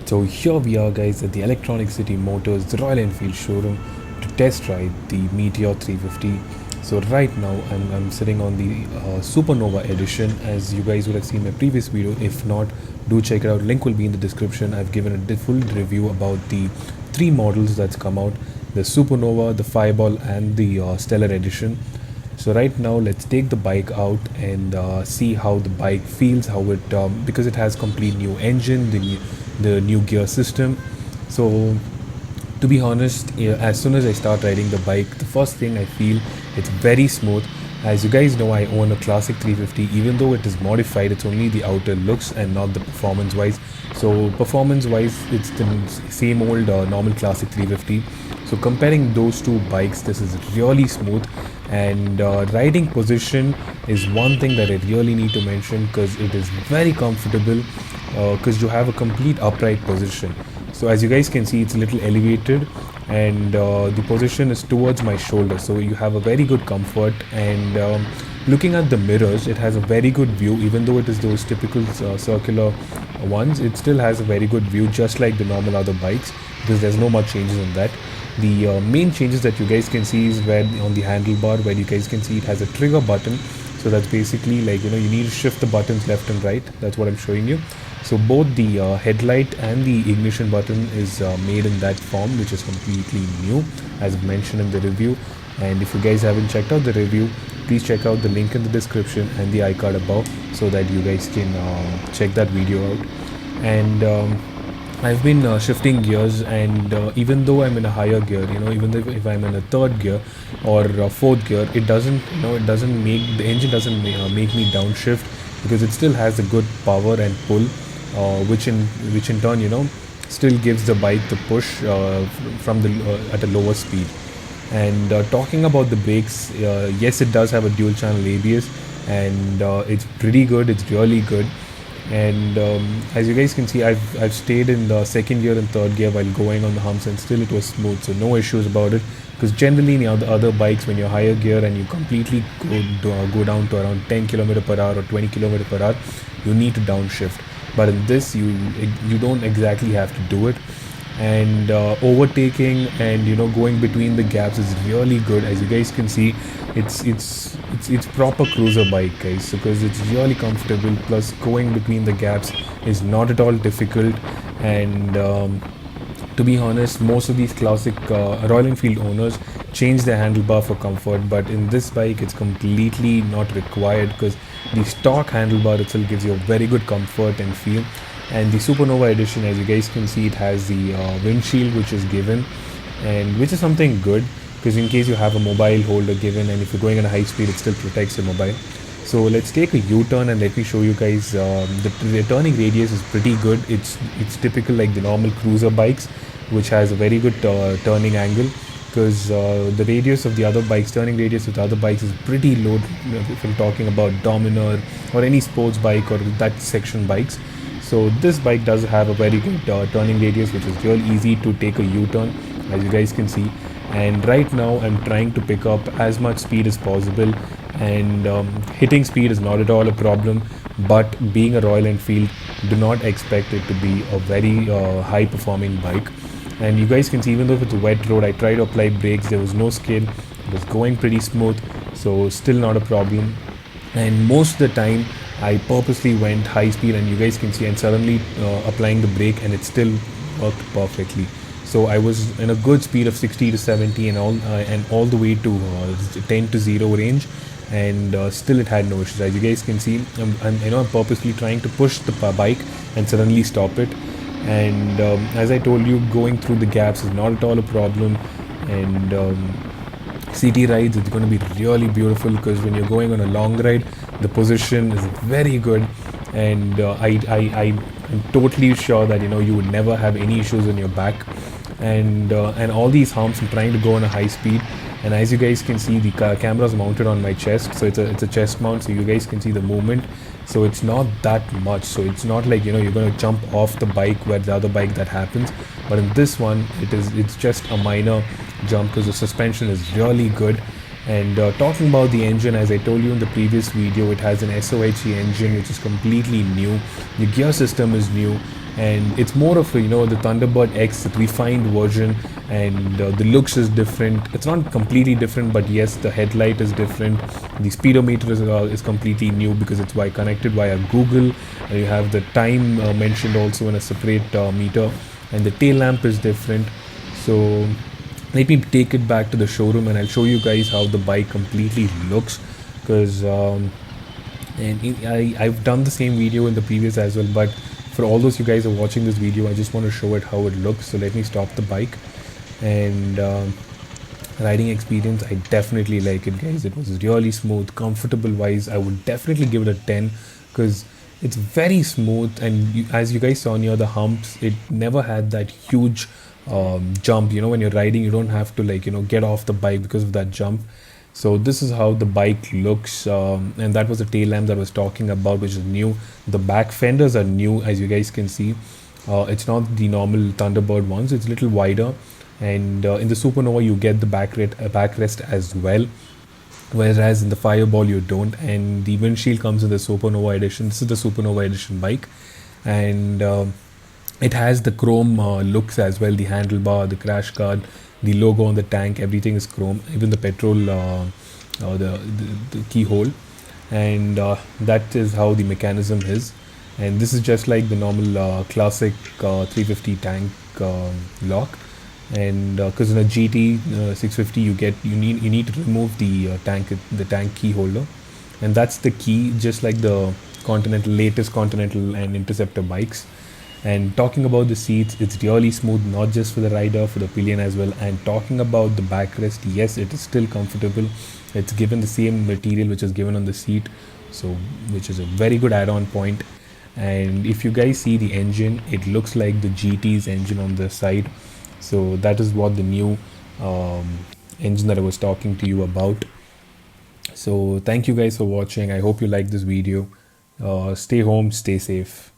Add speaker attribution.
Speaker 1: So here we are guys at the Electronic City Motors, the Royal Enfield showroom to test ride the Meteor 350. So right now I'm sitting on the Supernova edition, as you guys would have seen my previous video. If not, do check it out, link will be in the description. I've given a full review about the three models that's come out: the Supernova, the Fireball and the Stellar edition. So right now let's take the bike out and see how the bike feels, how it because it has complete new engine, the new gear system. So to be honest, as soon as I start riding the bike, the first thing I feel, it's very smooth. As you guys know, I own a classic 350. Even though it is modified, it's only the outer looks and not the performance wise. So performance wise, it's the same old normal classic 350. So comparing those two bikes, this is really smooth. And riding position is one thing that I really need to mention, because it is very comfortable, because you have a complete upright position. So as you guys can see, it's a little elevated, and the position is towards my shoulder, so you have a very good comfort. And looking at the mirrors, it has a very good view. Even though it is those typical circular ones, it still has a very good view, just like the normal other bikes, because there's no much changes in that. The main changes that you guys can see is where on the handlebar, where you guys can see it has a trigger button. So that's basically like, you need to shift the buttons left and right. That's what I'm showing you. So both the headlight and the ignition button is made in that form, which is completely new, as mentioned in the review. And if you guys haven't checked out the review, please check out the link in the description and the iCard above, so that you guys can check that video out. And I've been shifting gears, and even though I'm in a higher gear, even if I'm in a third gear or fourth gear, it doesn't, the engine doesn't make me downshift, because it still has a good power and pull, which in turn, still gives the bike the push from the at a lower speed. And talking about the brakes, yes, it does have a dual channel ABS, and it's pretty good. It's really good. And as you guys can see, I've stayed in the second gear and third gear while going on the humps, and still it was smooth, so no issues about it. Because generally in the other bikes, when you're higher gear and you completely go down to around 10 km per hour or 20 km per hour, you need to downshift. But in this, you don't exactly have to do it. And overtaking and going between the gaps is really good. As you guys can see, it's proper cruiser bike, guys, because it's really comfortable. Plus, going between the gaps is not at all difficult. And to be honest, most of these classic Royal Enfield owners change their handlebar for comfort, but in this bike it's completely not required, because the stock handlebar itself gives you a very good comfort and feel. And the Supernova edition, as you guys can see, it has the windshield which is given, and which is something good, because in case you have a mobile holder given, and if you're going at a high speed, it still protects your mobile. So let's take a U-turn and let me show you guys. The turning radius is pretty good. It's typical like the normal cruiser bikes, which has a very good turning angle, because the radius of the other bikes, turning radius of the other bikes is pretty low. If I'm talking about Dominar or any sports bike or that section bikes. So this bike does have a very good turning radius, which is real easy to take a U-turn, as you guys can see. And right now I'm trying to pick up as much speed as possible, and hitting speed is not at all a problem. But being a Royal Enfield, do not expect it to be a very high performing bike. And you guys can see, even though if it's a wet road, I tried to apply brakes, there was no skid, it was going pretty smooth, so still not a problem. And most of the time I purposely went high speed, and you guys can see, and suddenly applying the brake, and it still worked perfectly. So I was in a good speed of 60 to 70 and all the way to 10 to 0 range, and still it had no issues. As you guys can see, I'm purposely trying to push the bike and suddenly stop it. And as I told you, going through the gaps is not at all a problem. And city rides, it's going to be really beautiful, because when you're going on a long ride, the position is very good. And I'm totally sure that you would never have any issues on your back. And all these humps, I'm trying to go on a high speed. And as you guys can see, the camera is mounted on my chest, so it's a chest mount, so you guys can see the movement. So it's not that much, so it's not like you're going to jump off the bike where the other bike that happens. But in this one, it's just a minor jump, because the suspension is really good. And talking about the engine, as I told you in the previous video, it has an SOHC engine, which is completely new. The gear system is new, and it's more of a, the Thunderbird X refined version, and the looks is different. It's not completely different, but yes, the headlight is different. The speedometer is completely new because it's connected via Google. You have the time mentioned also in a separate meter, and the tail lamp is different. So let me take it back to the showroom and I'll show you guys how the bike completely looks, because I've done the same video in the previous as well, but for all those you guys are watching this video, I just want to show it how it looks. So let me stop the bike. And riding experience, I definitely like it, guys. It was really smooth. Comfortable wise, I would definitely give it a 10, because it's very smooth, and as you guys saw near the humps, it never had that huge jump. When you're riding, you don't have to get off the bike because of that jump. So this is how the bike looks, and that was the tail lamp that I was talking about, which is new. The back fenders are new, as you guys can see. It's not the normal Thunderbird ones. It's a little wider, and in the Supernova you get the backrest as well, whereas in the Fireball you don't. And the windshield comes in the Supernova edition. This is the Supernova edition bike, and it has the chrome looks as well. The handlebar, the crash guard, the logo on the tank, everything is chrome. Even the petrol, the keyhole, and that is how the mechanism is. And this is just like the normal classic 350 tank lock. And because in a GT 650 you need to remove the tank key holder, and that's the key, just like the latest Continental and Interceptor bikes. And talking about the seats, it's really smooth, not just for the rider, for the pillion as well. And talking about the backrest, yes, it is still comfortable. It's given the same material which is given on the seat, so which is a very good add-on point. And if you guys see the engine, it looks like the GT's engine on the side. So that is what the new engine that I was talking to you about. So thank you guys for watching. I hope you like this video. Stay home, stay safe.